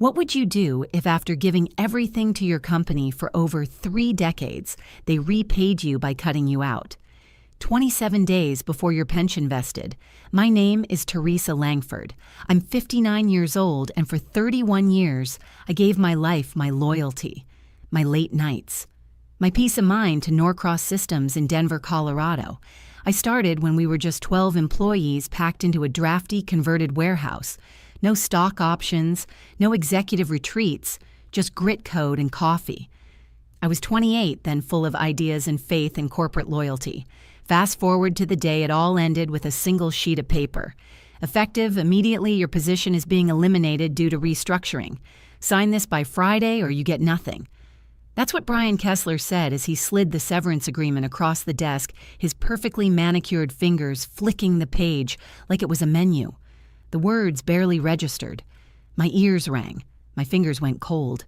What would you do if after giving everything to your company for over 3 decades, they repaid you by cutting you out? 27 days before your pension vested. My name is Teresa Langford. I'm 59 years old, and for 31 years, I gave my life my loyalty, my late nights, my peace of mind to Norcross Systems in Denver, Colorado. I started when we were just 12 employees packed into a drafty converted warehouse. No stock options, no executive retreats, just grit code and coffee. I was 28 then, full of ideas and faith in corporate loyalty. Fast forward to the day it all ended with a single sheet of paper. Effective immediately, your position is being eliminated due to restructuring. Sign this by Friday or you get nothing. That's what Brian Kessler said as he slid the severance agreement across the desk, his perfectly manicured fingers flicking the page like it was a menu. The words barely registered. My ears rang. My fingers went cold.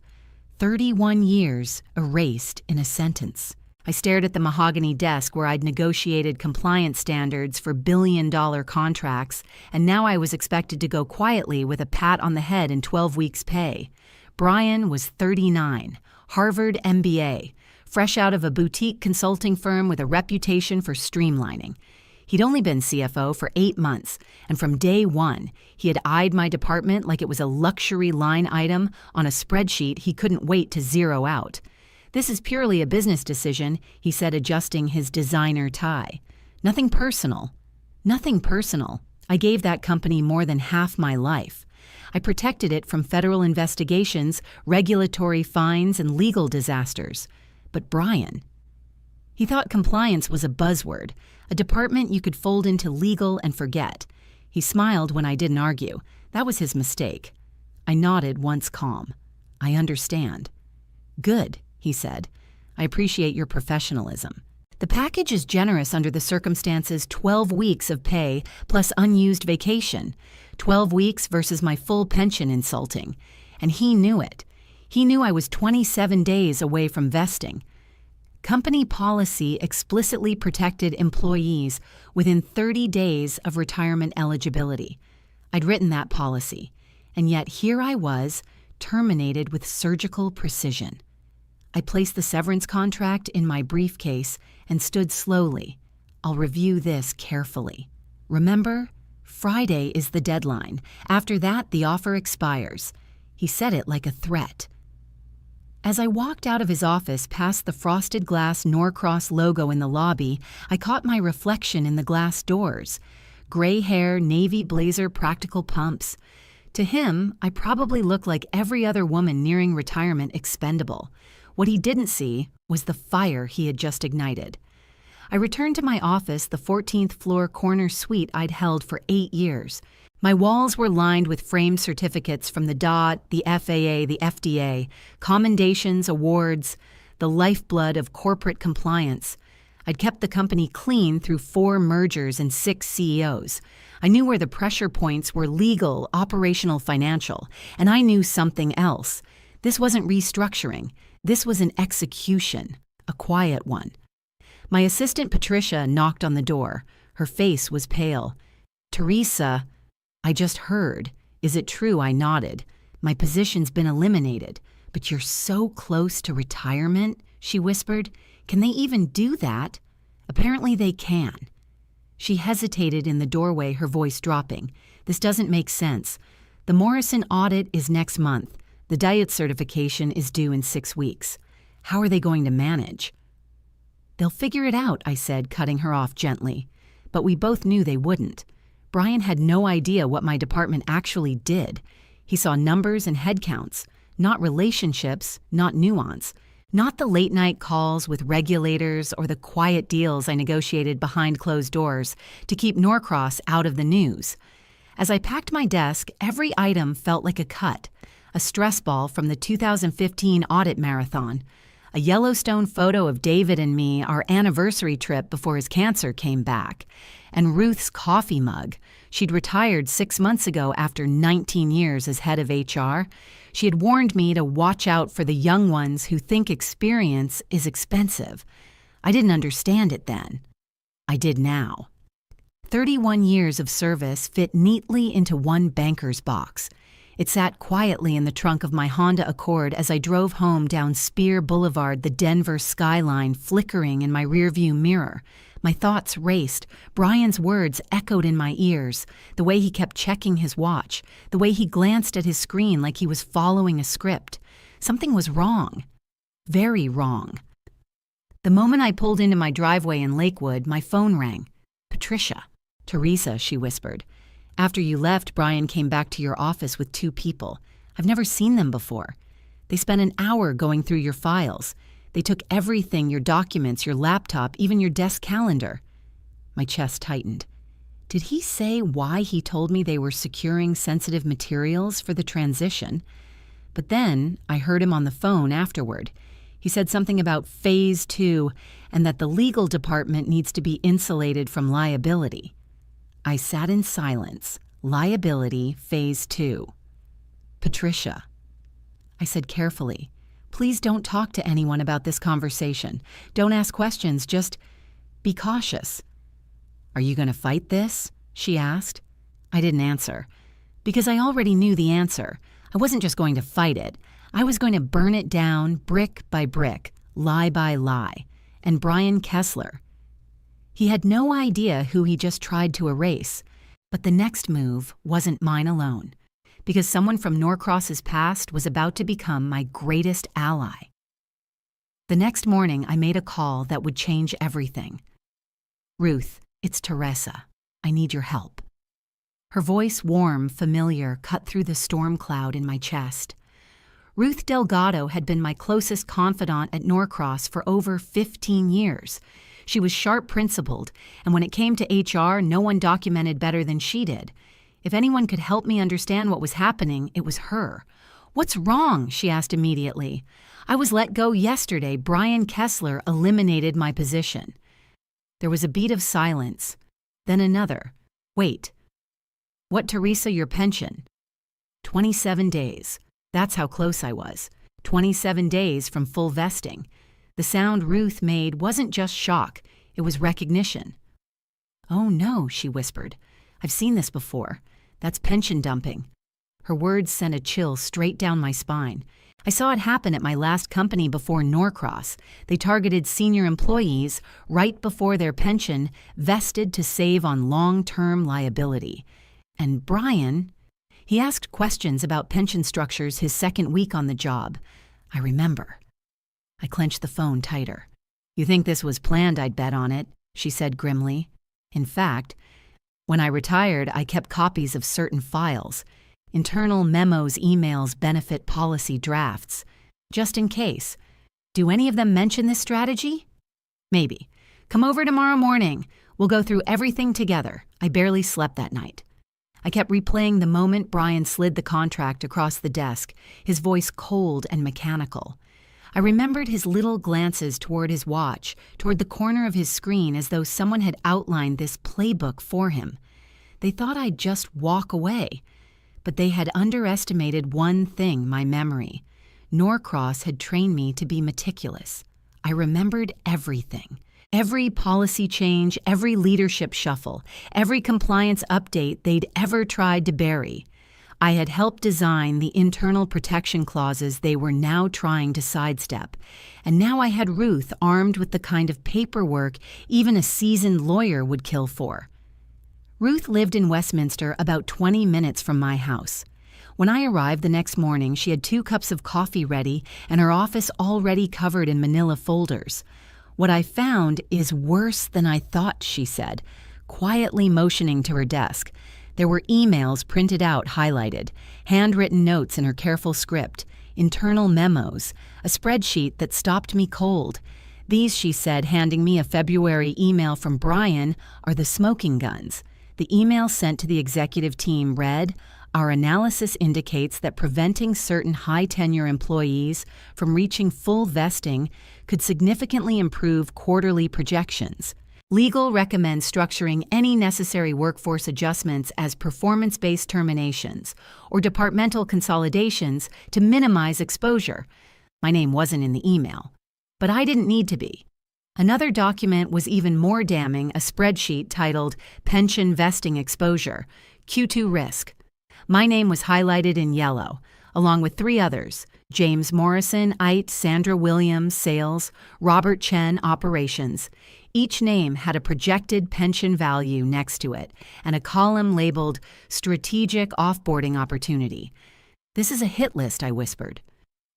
31 years erased in a sentence. I stared at the mahogany desk where I'd negotiated compliance standards for billion-dollar contracts, and now I was expected to go quietly with a pat on the head and 12 weeks' pay. Brian was 39, Harvard MBA, fresh out of a boutique consulting firm with a reputation for streamlining. He'd only been CFO for 8 months, and from day one, he had eyed my department like it was a luxury line item on a spreadsheet he couldn't wait to zero out. "This is purely a business decision," he said, adjusting his designer tie. "Nothing personal." Nothing personal. I gave that company more than half my life. I protected it from federal investigations, regulatory fines, and legal disasters. But Brian, he thought compliance was a buzzword, a department you could fold into legal and forget. He smiled when I didn't argue. That was his mistake. I nodded, once calm. "I understand." "Good," he said. "I appreciate your professionalism. The package is generous under the circumstances. 12 weeks of pay plus unused vacation. 12 weeks versus my full pension insulting. And he knew it. He knew I was 27 days away from vesting. Company policy explicitly protected employees within 30 days of retirement eligibility. I'd written that policy, and yet here I was, terminated with surgical precision. I placed the severance contract in my briefcase and stood slowly. I'll review this carefully. Remember, Friday is the deadline. After that, the offer expires. He said it like a threat. As I walked out of his office past the frosted glass Norcross logo in the lobby, I caught my reflection in the glass doors. Gray hair, navy blazer, practical pumps. To him, I probably looked like every other woman nearing retirement expendable. What he didn't see was the fire he had just ignited. I returned to my office, the 14th floor corner suite I'd held for 8 years. My walls were lined with framed certificates from the DOT, the FAA, the FDA, commendations, awards, the lifeblood of corporate compliance. I'd kept the company clean through 4 mergers and 6 CEOs. I knew where the pressure points were: legal, operational, financial. And I knew something else. This wasn't restructuring. This was an execution, a quiet one. My assistant Patricia knocked on the door. Her face was pale. "Teresa," I just heard. "Is it true?" I nodded. "My position's been eliminated. But you're so close to retirement," she whispered. "Can they even do that?" "Apparently they can." She hesitated in the doorway, her voice dropping. "This doesn't make sense. The Morrison audit is next month. The diet certification is due in 6 weeks. How are they going to manage?" "They'll figure it out," I said, cutting her off gently. But we both knew they wouldn't. Brian had no idea what my department actually did. He saw numbers and headcounts, not relationships, not nuance, not the late-night calls with regulators or the quiet deals I negotiated behind closed doors to keep Norcross out of the news. As I packed my desk, every item felt like a cut, a stress ball from the 2015 audit marathon, a Yellowstone photo of David and me, our anniversary trip before his cancer came back, and Ruth's coffee mug. She'd retired 6 months ago after 19 years as head of HR. She had warned me to watch out for the young ones who think experience is expensive. I didn't understand it then. I did now. 31 years of service fit neatly into one banker's box. It sat quietly in the trunk of my Honda Accord as I drove home down Spear Boulevard, the Denver skyline flickering in my rearview mirror. My thoughts raced. Brian's words echoed in my ears, the way he kept checking his watch, the way he glanced at his screen like he was following a script. Something was wrong. Very wrong. The moment I pulled into my driveway in Lakewood, my phone rang. Patricia. Teresa, she whispered. After you left, Brian came back to your office with 2 people. I've never seen them before. They spent an hour going through your files. They took everything, your documents, your laptop, even your desk calendar. My chest tightened. Did he say why he told me they were securing sensitive materials for the transition? But then I heard him on the phone afterward. He said something about Phase 2 and that the legal department needs to be insulated from liability. I sat in silence. Liability, Phase 2. Patricia. I said carefully, please don't talk to anyone about this conversation. Don't ask questions, just be cautious. Are you going to fight this? She asked. I didn't answer, because I already knew the answer. I wasn't just going to fight it. I was going to burn it down brick by brick, lie by lie. And Brian Kessler. He had no idea who he just tried to erase. But the next move wasn't mine alone, because someone from Norcross's past was about to become my greatest ally. The next morning, I made a call that would change everything. Ruth, it's Teresa. I need your help. Her voice, warm, familiar, cut through the storm cloud in my chest. Ruth Delgado had been my closest confidant at Norcross for over 15 years. She was sharp-principled, and when it came to HR, no one documented better than she did. If anyone could help me understand what was happening, it was her. What's wrong? She asked immediately. I was let go yesterday. Brian Kessler eliminated my position. There was a beat of silence, then another. Wait. What, Teresa, your pension? 27 days. That's how close I was. 27 days from full vesting. The sound Ruth made wasn't just shock, it was recognition. Oh no, she whispered. I've seen this before. That's pension dumping. Her words sent a chill straight down my spine. I saw it happen at my last company before Norcross. They targeted senior employees right before their pension vested to save on long-term liability. And Brian, he asked questions about pension structures his second week on the job. I remember. I clenched the phone tighter. You think this was planned, I'd bet on it, she said grimly. In fact, when I retired, I kept copies of certain files. Internal memos, emails, benefit policy drafts. Just in case. Do any of them mention this strategy? Maybe. Come over tomorrow morning. We'll go through everything together. I barely slept that night. I kept replaying the moment Brian slid the contract across the desk, his voice cold and mechanical. I remembered his little glances toward his watch, toward the corner of his screen, as though someone had outlined this playbook for him. They thought I'd just walk away. But they had underestimated one thing, my memory. Norcross had trained me to be meticulous. I remembered everything. Every policy change, every leadership shuffle, every compliance update they'd ever tried to bury. I had helped design the internal protection clauses they were now trying to sidestep. And now I had Ruth armed with the kind of paperwork even a seasoned lawyer would kill for. Ruth lived in Westminster, about 20 minutes from my house. When I arrived the next morning, she had 2 cups of coffee ready and her office already covered in manila folders. What I found is worse than I thought, she said, quietly motioning to her desk. There were emails printed out, highlighted, handwritten notes in her careful script, internal memos, a spreadsheet that stopped me cold. These, she said, handing me a February email from Brian, are the smoking guns. The email sent to the executive team read, "Our analysis indicates that preventing certain high-tenure employees from reaching full vesting could significantly improve quarterly projections. Legal recommends structuring any necessary workforce adjustments as performance-based terminations or departmental consolidations to minimize exposure." My name wasn't in the email, but I didn't need to be. Another document was even more damning, a spreadsheet titled Pension Vesting Exposure, Q2 Risk. My name was highlighted in yellow, along with three others: James Morrison, IT, Sandra Williams, Sales, Robert Chen, Operations. Each name had a projected pension value next to it and a column labeled Strategic Offboarding Opportunity. "This is a hit list," I whispered.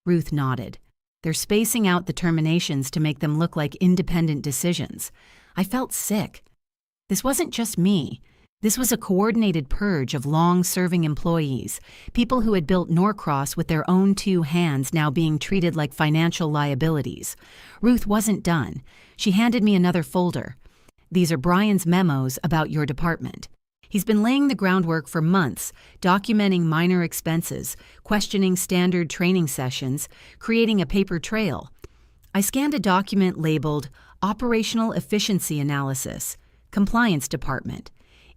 Ruth nodded. "They're spacing out the terminations to make them look like independent decisions." I felt sick. This wasn't just me. This was a coordinated purge of long-serving employees, people who had built Norcross with their own two hands now being treated like financial liabilities. Ruth wasn't done. She handed me another folder. "These are Brian's memos about your department. He's been laying the groundwork for months, documenting minor expenses, questioning standard training sessions, creating a paper trail." I scanned a document labeled Operational Efficiency Analysis, Compliance Department.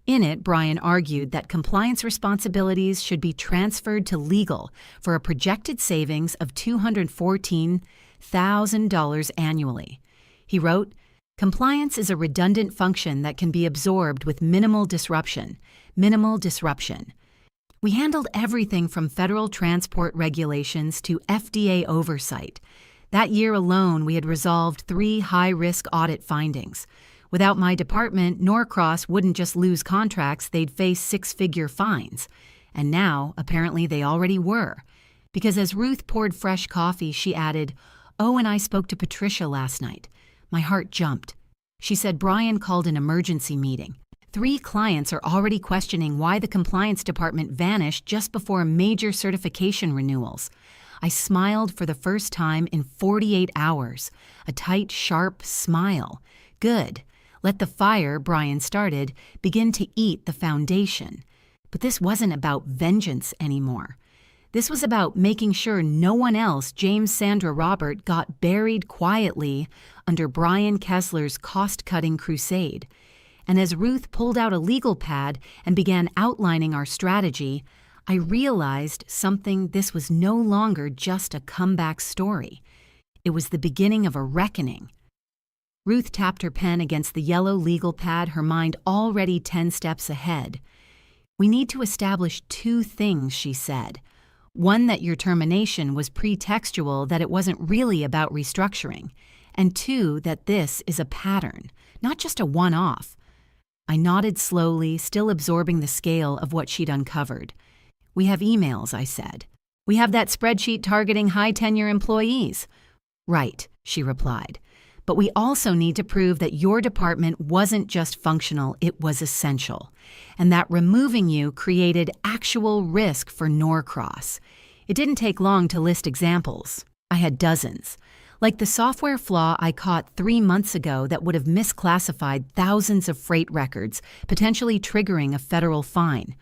In it, Brian argued that compliance responsibilities should be transferred to legal for a projected savings of $214,000 annually. He wrote, "Compliance is a redundant function that can be absorbed with minimal disruption. Minimal disruption." We handled everything from federal transport regulations to FDA oversight. That year alone, we had resolved 3 high-risk audit findings. Without my department, Norcross wouldn't just lose contracts, they'd face 6-figure fines. And now, apparently, they already were. Because as Ruth poured fresh coffee, she added, "Oh, and I spoke to Patricia last night." My heart jumped. She said Brian called an emergency meeting. 3 clients are already questioning why the compliance department vanished just before major certification renewals. I smiled for the first time in 48 hours. A tight, sharp smile. Good. Let the fire, Brian started, begin to eat the foundation. But this wasn't about vengeance anymore. This was about making sure no one else, James, Sandra, Robert, got buried quietly under Brian Kessler's cost-cutting crusade. And as Ruth pulled out a legal pad and began outlining our strategy, I realized something. This was no longer just a comeback story. It was the beginning of a reckoning. Ruth tapped her pen against the yellow legal pad, her mind already 10 steps ahead. "We need to establish 2 things," she said. "One, that your termination was pretextual, that it wasn't really about restructuring. And 2, that this is a pattern, not just a one-off." I nodded slowly, still absorbing the scale of what she'd uncovered. "We have emails," I said. "We have that spreadsheet targeting high-tenure employees." "Right," she replied. "But we also need to prove that your department wasn't just functional, it was essential, and that removing you created actual risk for Norcross." It didn't take long to list examples. I had dozens. Like the software flaw I caught 3 months ago that would have misclassified thousands of freight records, potentially triggering a federal fine.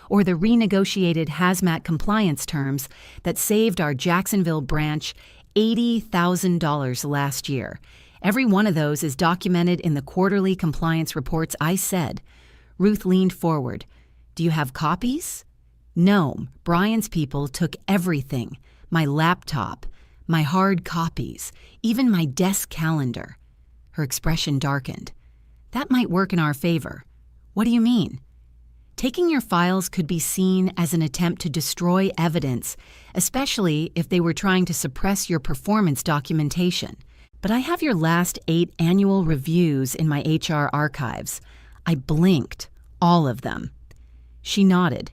Or the renegotiated hazmat compliance terms that saved our Jacksonville branch $80,000 last year. Every one of those is documented in the quarterly compliance reports I said. Ruth leaned forward. "Do you have copies?" "No, Brian's people took everything. My laptop, my hard copies, even my desk calendar." Her expression darkened. "That might work in our favor." "What do you mean?" "Taking your files could be seen as an attempt to destroy evidence, especially if they were trying to suppress your performance documentation. But I have your last 8 annual reviews in my HR archives. I blinked. All of them." She nodded.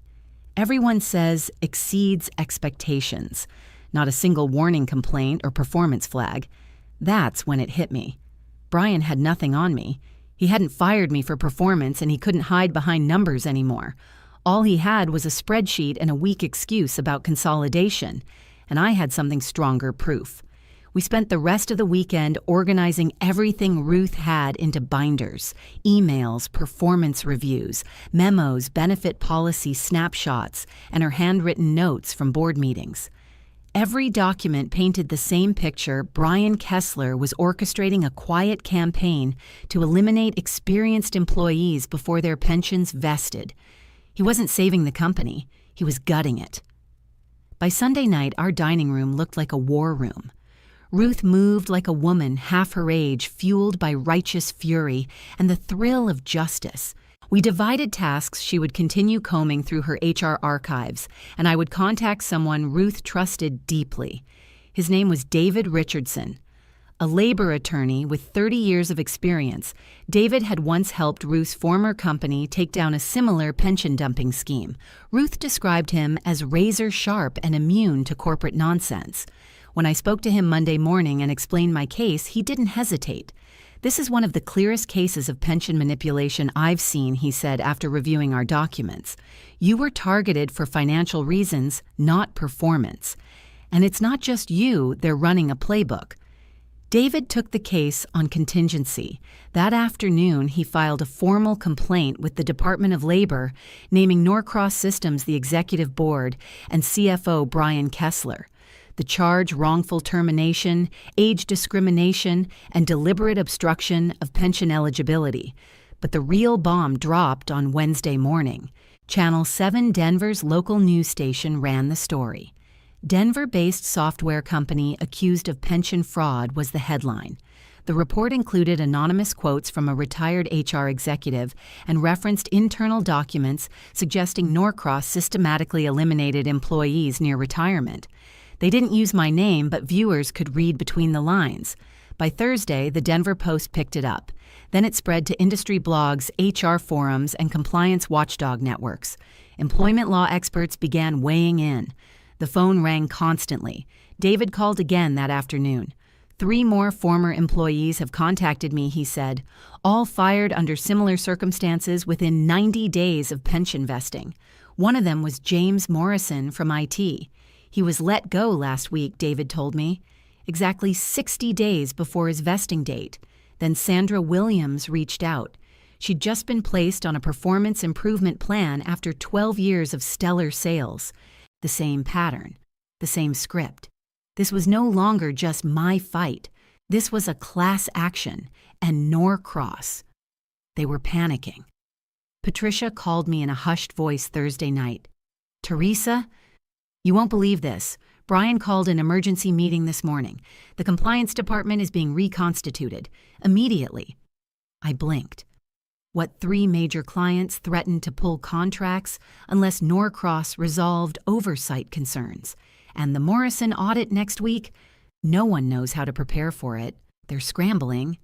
"Everyone says exceeds expectations. Not a single warning complaint or performance flag." That's when it hit me. Brian had nothing on me. He hadn't fired me for performance, and he couldn't hide behind numbers anymore. All he had was a spreadsheet and a weak excuse about consolidation, and I had something stronger proof. We spent the rest of the weekend organizing everything Ruth had into binders: emails, performance reviews, memos, benefit policy snapshots, and her handwritten notes from board meetings. Every document painted the same picture. Brian Kessler was orchestrating a quiet campaign to eliminate experienced employees before their pensions vested. He wasn't saving the company, he was gutting it. By Sunday night, our dining room looked like a war room. Ruth moved like a woman half her age, fueled by righteous fury and the thrill of justice. We divided tasks. She would continue combing through her HR archives, and I would contact someone Ruth trusted deeply. His name was David Richardson. A labor attorney with 30 years of experience, David had once helped Ruth's former company take down a similar pension dumping scheme. Ruth described him as razor sharp and immune to corporate nonsense. When I spoke to him Monday morning and explained my case, he didn't hesitate. "This is one of the clearest cases of pension manipulation I've seen," he said after reviewing our documents. "You were targeted for financial reasons, not performance. And it's not just you, they're running a playbook." David took the case on contingency. That afternoon, he filed a formal complaint with the Department of Labor, naming Norcross Systems the executive board and CFO Brian Kessler. The charge: wrongful termination, age discrimination, and deliberate obstruction of pension eligibility. But the real bomb dropped on Wednesday morning. Channel 7 Denver's local news station ran the story. "Denver-based software company accused of pension fraud" was the headline. The report included anonymous quotes from a retired HR executive and referenced internal documents suggesting Norcross systematically eliminated employees near retirement. They didn't use my name, but viewers could read between the lines. By Thursday, the Denver Post picked it up. Then it spread to industry blogs, HR forums, and compliance watchdog networks. Employment law experts began weighing in. The phone rang constantly. David called again that afternoon. 3 more former employees have contacted me, he said, all fired under similar circumstances within 90 days of pension vesting. One of them was James Morrison from IT. He was let go last week, David told me, exactly 60 days before his vesting date. Then Sandra Williams reached out. She'd just been placed on a performance improvement plan after 12 years of stellar sales. The same pattern, the same script. This was no longer just my fight. This was a class action, and Norcross. They were panicking. Patricia called me in a hushed voice Thursday night. "Teresa, you won't believe this. Brian called an emergency meeting this morning. The compliance department is being reconstituted. Immediately." I blinked. What 3 major clients threatened to pull contracts unless Norcross resolved oversight concerns. And the Morrison audit next week? No one knows how to prepare for it. They're scrambling.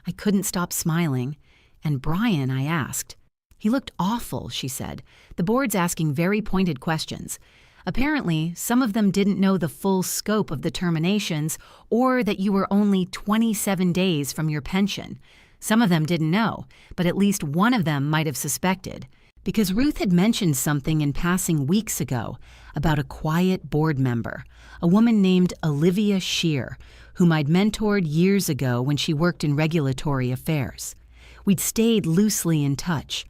I couldn't stop smiling. "And Brian?" I asked. "He looked awful," she said. "The board's asking very pointed questions. Apparently, some of them didn't know the full scope of the terminations or that you were only 27 days from your pension. Some of them didn't know, but at least one of them might have suspected, because Ruth had mentioned something in passing weeks ago about a quiet board member, a woman named Olivia Shear, whom I'd mentored years ago when she worked in regulatory affairs. We'd stayed loosely in touch.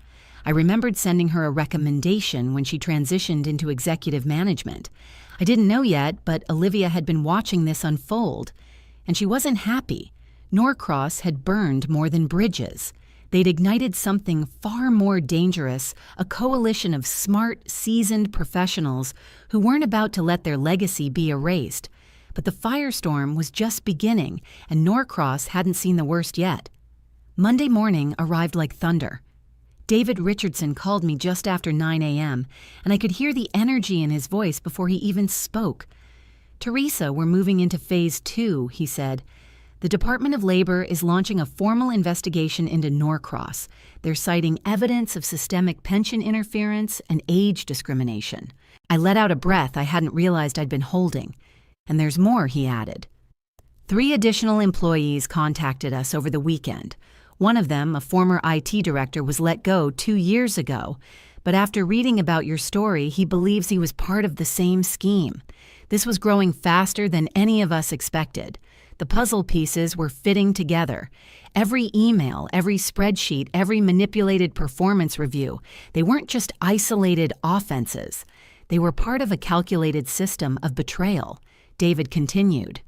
I remembered sending her a recommendation when she transitioned into executive management. I didn't know yet, but Olivia had been watching this unfold, and she wasn't happy. Norcross had burned more than bridges. They'd ignited something far more dangerous, a coalition of smart, seasoned professionals who weren't about to let their legacy be erased. But the firestorm was just beginning, and Norcross hadn't seen the worst yet. Monday morning arrived like thunder. David Richardson called me just after 9 a.m., and I could hear the energy in his voice before he even spoke. "Teresa, we're moving into phase 2, he said. "The Department of Labor is launching a formal investigation into Norcross. They're citing evidence of systemic pension interference and age discrimination." I let out a breath I hadn't realized I'd been holding. "And there's more," he added. 3 additional employees contacted us over the weekend. One of them, a former IT director, was let go 2 years ago. But after reading about your story, he believes he was part of the same scheme. This was growing faster than any of us expected. The puzzle pieces were fitting together. Every email, every spreadsheet, every manipulated performance review, they weren't just isolated offenses. They were part of a calculated system of betrayal. David continued.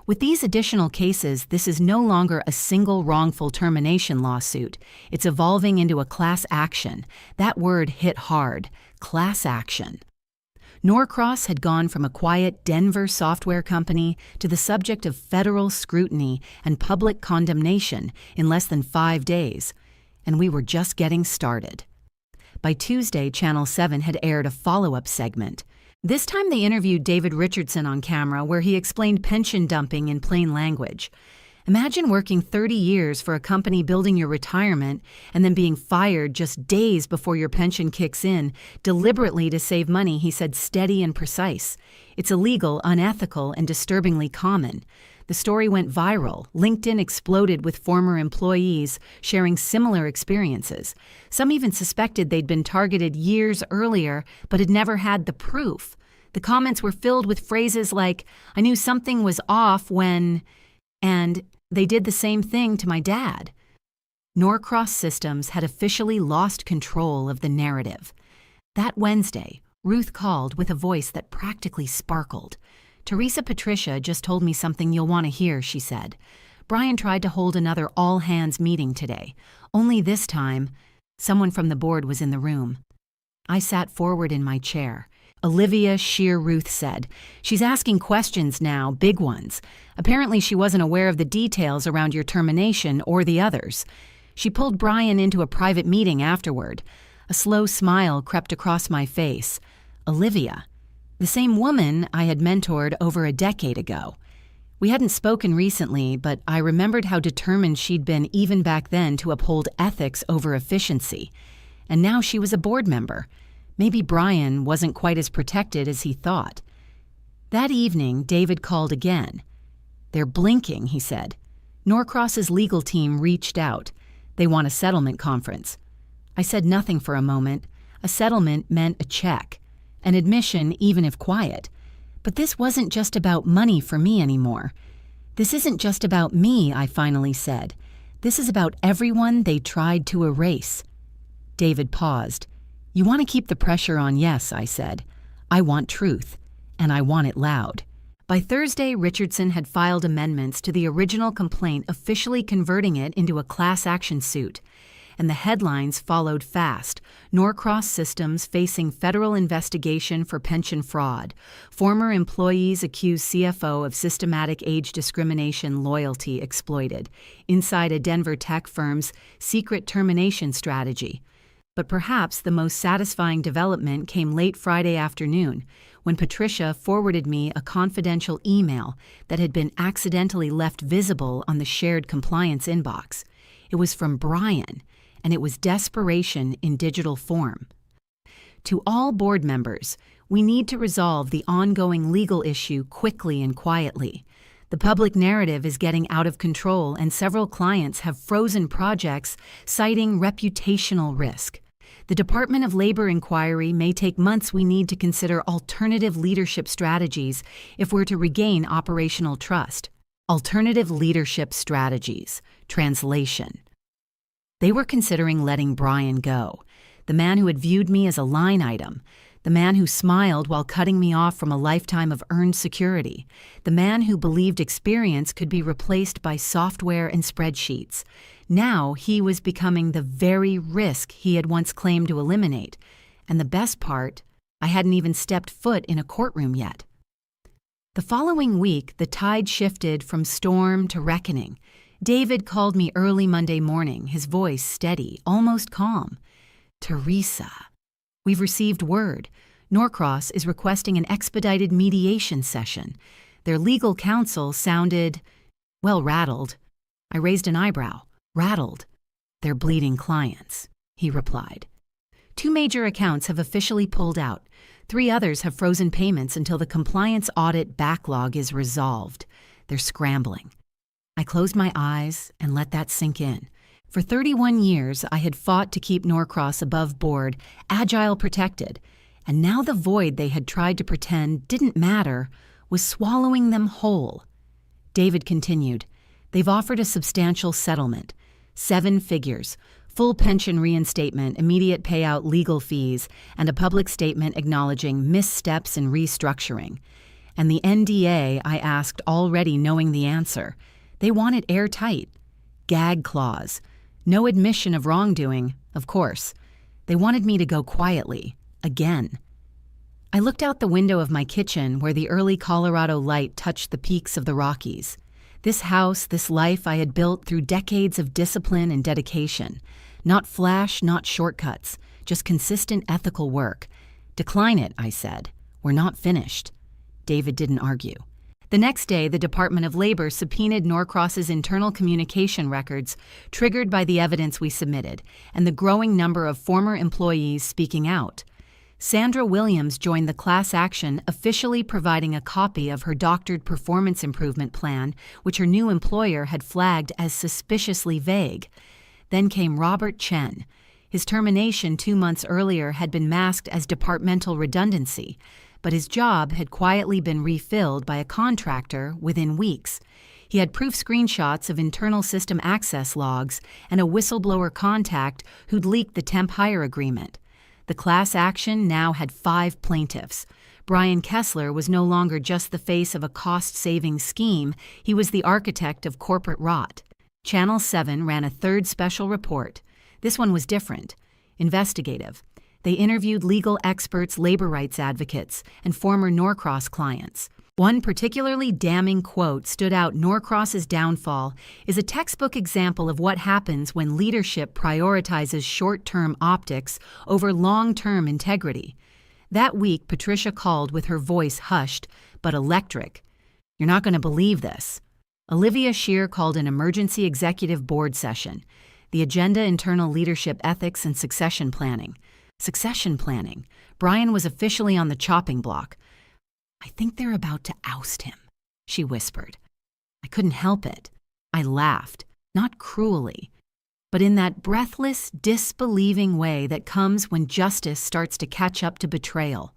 "With these additional cases, this is no longer a single wrongful termination lawsuit. It's evolving into a class action. That word hit hard. Class action. Norcross had gone from a quiet Denver software company to the subject of federal scrutiny and public condemnation in less than 5 days. and we were just getting started. By Tuesday, Channel 7 had aired a follow-up segment. This time they interviewed David Richardson on camera, where he explained pension dumping in plain language. Imagine working 30 years for a company building your retirement and then being fired just days before your pension kicks in, deliberately to save money, he said, steady and precise. It's illegal, unethical, and disturbingly common. The story went viral. LinkedIn exploded with former employees sharing similar experiences. Some even suspected they'd been targeted years earlier, but had never had the proof. The comments were filled with phrases like, "I knew something was off when," and "they did the same thing to my dad." Norcross Systems had officially lost control of the narrative. That Wednesday, Ruth called with a voice that practically sparkled. "Teresa Patricia just told me something you'll want to hear," she said. "Brian tried to hold another all-hands meeting today. Only this time, someone from the board was in the room." I sat forward in my chair. "Olivia Shear," Ruth said. "She's asking questions now, big ones. Apparently she wasn't aware of the details around your termination or the others. She pulled Brian into a private meeting afterward." A slow smile crept across my face. Olivia. The same woman I had mentored over a decade ago. We hadn't spoken recently, but I remembered how determined she'd been even back then to uphold ethics over efficiency. And now she was a board member. Maybe Brian wasn't quite as protected as he thought. That evening, David called again. "They're blinking," he said. "Norcross's legal team reached out. They want a settlement conference." I said nothing for a moment. A settlement meant a check. An admission, even if quiet. But this wasn't just about money for me anymore. "This isn't just about me," I finally said. "This is about everyone they tried to erase." David paused. "You want to keep the pressure on?" "Yes," I said. "I want truth, and I want it loud." By Thursday, Richardson had filed amendments to the original complaint, officially converting it into a class action suit. And the headlines followed fast. Norcross Systems facing federal investigation for pension fraud. Former employees accuse CFO of systematic age discrimination loyalty exploited. Inside a Denver tech firm's secret termination strategy. But perhaps the most satisfying development came late Friday afternoon, when Patricia forwarded me a confidential email that had been accidentally left visible on the shared compliance inbox. It was from Brian, and it was desperation in digital form. "To all board members, we need to resolve the ongoing legal issue quickly and quietly. The public narrative is getting out of control, and several clients have frozen projects citing reputational risk. The Department of Labor inquiry may take months. We need to consider alternative leadership strategies if we're to regain operational trust." Alternative leadership strategies. Translation. They were considering letting Brian go, the man who had viewed me as a line item, the man who smiled while cutting me off from a lifetime of earned security, the man who believed experience could be replaced by software and spreadsheets. Now he was becoming the very risk he had once claimed to eliminate. And the best part, I hadn't even stepped foot in a courtroom yet. The following week, the tide shifted from storm to reckoning. David called me early Monday morning, his voice steady, almost calm. "Teresa, we've received word. Norcross is requesting an expedited mediation session. Their legal counsel sounded, well, rattled." I raised an eyebrow. "Rattled? They're bleeding clients," he replied. "2 major accounts have officially pulled out. 3 others have frozen payments until the compliance audit backlog is resolved. They're scrambling." I closed my eyes and let that sink in. For 31 years, I had fought to keep Norcross above board, agile, protected, and now the void they had tried to pretend didn't matter was swallowing them whole. David continued, "They've offered a substantial settlement, 7 figures, full pension reinstatement, immediate payout, legal fees, and a public statement acknowledging missteps in restructuring. And the NDA I asked, already knowing the answer. They want it airtight. Gag clause. No admission of wrongdoing, of course. They wanted me to go quietly, again." I looked out the window of my kitchen where the early Colorado light touched the peaks of the Rockies. This house, this life I had built through decades of discipline and dedication. Not flash, not shortcuts, just consistent ethical work. Decline it, I said. We're not finished. David didn't argue. The next day, the Department of Labor subpoenaed Norcross's internal communication records, triggered by the evidence we submitted, and the growing number of former employees speaking out. Sandra Williams joined the class action, officially providing a copy of her doctored performance improvement plan, which her new employer had flagged as suspiciously vague. Then came Robert Chen. His termination 2 months earlier had been masked as departmental redundancy, but his job had quietly been refilled by a contractor within weeks. He had proof screenshots of internal system access logs and a whistleblower contact who'd leaked the temp hire agreement. The class action now had 5 plaintiffs. Brian Kessler was no longer just the face of a cost-saving scheme, he was the architect of corporate rot. Channel 7 ran a third special report. This one was different, investigative. They interviewed legal experts, labor rights advocates, and former Norcross clients. One particularly damning quote stood out. Norcross's downfall is a textbook example of what happens when leadership prioritizes short-term optics over long-term integrity. That week, Patricia called with her voice hushed, but electric. You're not going to believe this. Olivia Shear called an emergency executive board session. The agenda: internal leadership ethics and succession planning. Succession planning. Brian was officially on the chopping block. I think they're about to oust him, she whispered. I couldn't help it. I laughed, not cruelly, but in that breathless, disbelieving way that comes when justice starts to catch up to betrayal.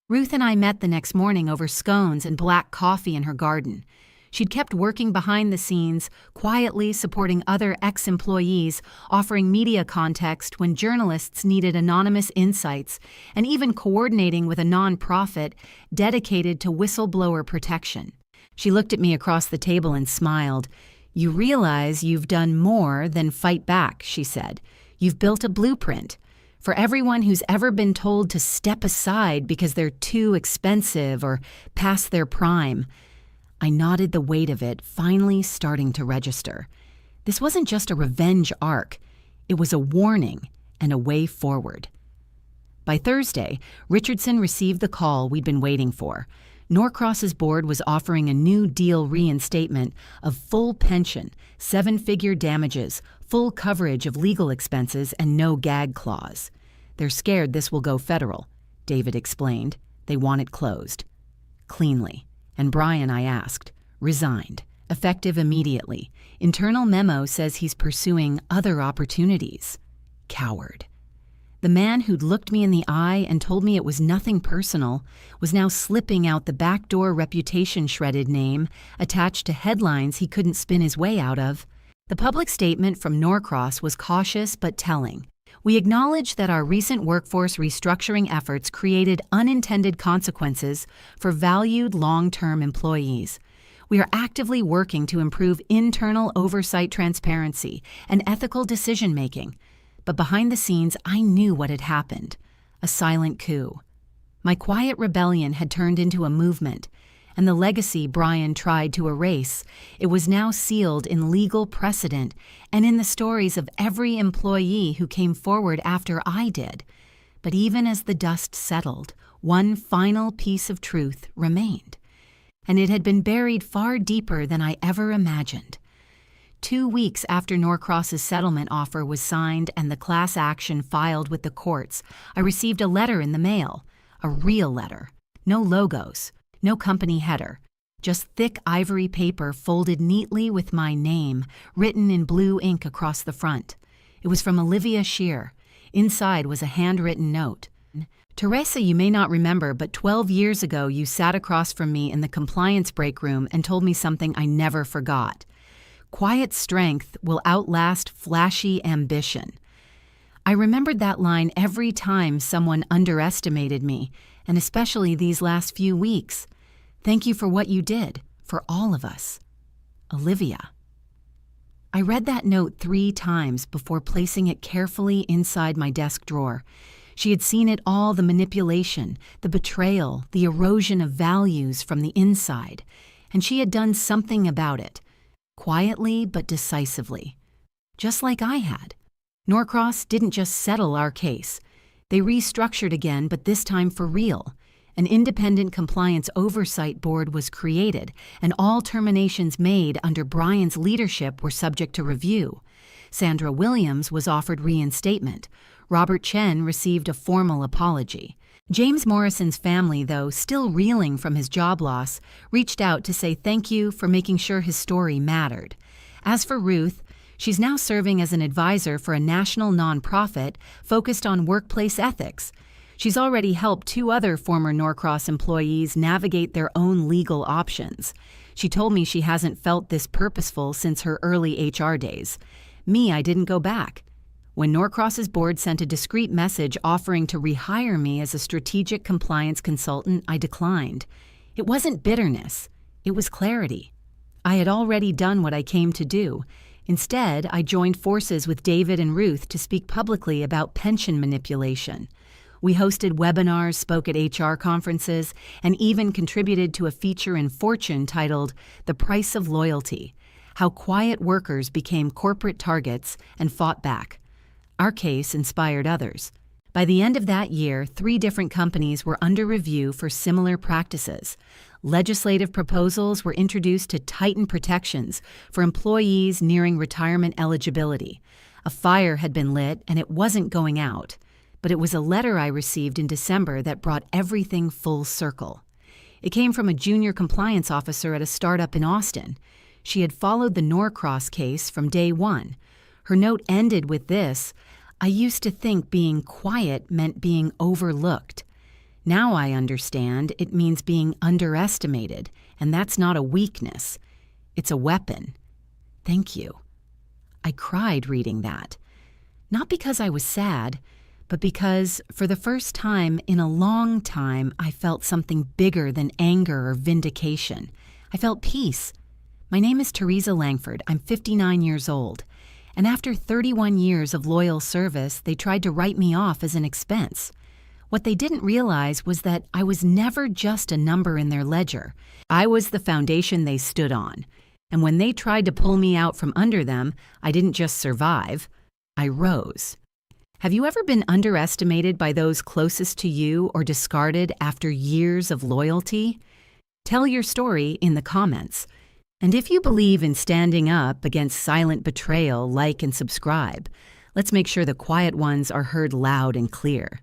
Ruth and I met the next morning over scones and black coffee in her garden. She'd kept working behind the scenes, quietly supporting other ex-employees, offering media context when journalists needed anonymous insights, and even coordinating with a nonprofit dedicated to whistleblower protection. She looked at me across the table and smiled. You realize you've done more than fight back, she said. You've built a blueprint. For everyone who's ever been told to step aside because they're too expensive or past their prime. I nodded, the weight of it finally starting to register. This wasn't just a revenge arc. It was a warning and a way forward. By Thursday, Richardson received the call we'd been waiting for. Norcross's board was offering a New Deal reinstatement of full pension, 7-figure damages, full coverage of legal expenses, and no gag clause. They're scared this will go federal, David explained. They want it closed. Cleanly. And Brian, I asked, resigned, effective immediately. Internal memo says he's pursuing other opportunities. Coward. The man who'd looked me in the eye and told me it was nothing personal was now slipping out the backdoor reputation-shredded name attached to headlines he couldn't spin his way out of. The public statement from Norcross was cautious but telling. We acknowledge that our recent workforce restructuring efforts created unintended consequences for valued long-term employees. We are actively working to improve internal oversight transparency and ethical decision-making. But behind the scenes, I knew what had happened. A silent coup. My quiet rebellion had turned into a movement, and the legacy Brian tried to erase, it was now sealed in legal precedent and in the stories of every employee who came forward after I did. But even as the dust settled, one final piece of truth remained, and it had been buried far deeper than I ever imagined. 2 weeks after Norcross's settlement offer was signed and the class action filed with the courts, I received a letter in the mail, a real letter. No logos. No company header, just thick ivory paper folded neatly with my name, written in blue ink across the front. It was from Olivia Shear. Inside was a handwritten note. Teresa, you may not remember, but 12 years ago you sat across from me in the compliance break room and told me something I never forgot. Quiet strength will outlast flashy ambition. I remembered that line every time someone underestimated me, and especially these last few weeks. Thank you for what you did, for all of us. Olivia. I read that note 3 times before placing it carefully inside my desk drawer. She had seen it all, the manipulation, the betrayal, the erosion of values from the inside, and she had done something about it, quietly but decisively, just like I had. Norcross didn't just settle our case. They restructured again, but this time for real. An independent compliance oversight board was created, and all terminations made under Brian's leadership were subject to review. Sandra Williams was offered reinstatement. Robert Chen received a formal apology. James Morrison's family, though still reeling from his job loss, reached out to say thank you for making sure his story mattered. As for Ruth, she's now serving as an advisor for a national nonprofit focused on workplace ethics. She's already helped 2 other former Norcross employees navigate their own legal options. She told me she hasn't felt this purposeful since her early HR days. Me, I didn't go back. When Norcross's board sent a discreet message offering to rehire me as a strategic compliance consultant, I declined. It wasn't bitterness. It was clarity. I had already done what I came to do. Instead, I joined forces with David and Ruth to speak publicly about pension manipulation. We hosted webinars, spoke at HR conferences, and even contributed to a feature in Fortune titled "The Price of Loyalty: How Quiet Workers Became Corporate Targets and Fought Back." Our case inspired others. By the end of that year, 3 different companies were under review for similar practices. Legislative proposals were introduced to tighten protections for employees nearing retirement eligibility. A fire had been lit and it wasn't going out. But it was a letter I received in December that brought everything full circle. It came from a junior compliance officer at a startup in Austin. She had followed the Norcross case from day one. Her note ended with this: "I used to think being quiet meant being overlooked. Now I understand it means being underestimated, and that's not a weakness. It's a weapon. Thank you." I cried reading that. Not because I was sad, but because, for the first time in a long time, I felt something bigger than anger or vindication. I felt peace. My name is Teresa Langford. I'm 59 years old. And after 31 years of loyal service, they tried to write me off as an expense. What they didn't realize was that I was never just a number in their ledger. I was the foundation they stood on. And when they tried to pull me out from under them, I didn't just survive, I rose. Have you ever been underestimated by those closest to you or discarded after years of loyalty? Tell your story in the comments. And if you believe in standing up against silent betrayal, like and subscribe. Let's make sure the quiet ones are heard loud and clear.